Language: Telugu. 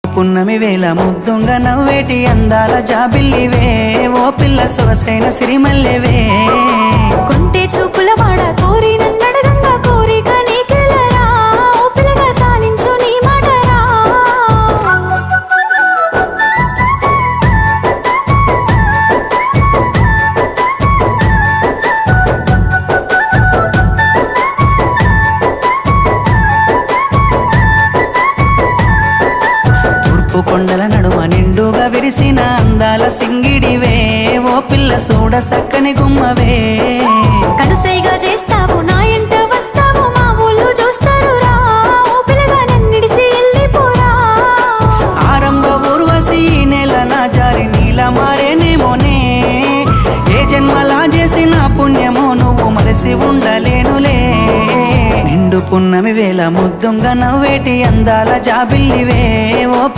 పున్నమి వేళ ముద్దుంగ నవ్వేటి అందాల జాబిల్లివే ఓ పిల్ల సొగసైన సిరిమల్లెవే కొంటే చూపుల వాడ కోరి నన్నడగంగా కోరిక నీకెలరా ఓ పిల్లగా సాలించు నీ మాటరా కొండల నడుమ నిండుగా విరిసిన అందాల సింగిడివే ఓ పిల్ల సూడ సక్కని గుమ్మవే కనుసైగా చేస్తావు నా ఎంట వస్తావు మా ఊళ్ళు చూస్తారు రా ఓ పిల్లగా నన్నిడిసి వెళ్ళిపోరా ఆరంభ ఊర్వశి ఈ నెల నా జారి నీల మారేనేమోనే ఏ జన్మలా చేసిన పుణ్యమో నువ్వు మరసి ఉండలేనులే నిండు పున్నమి వేళ ముద్దుంగ నవ్వేటి అందాల జాబిల్లివే ఓ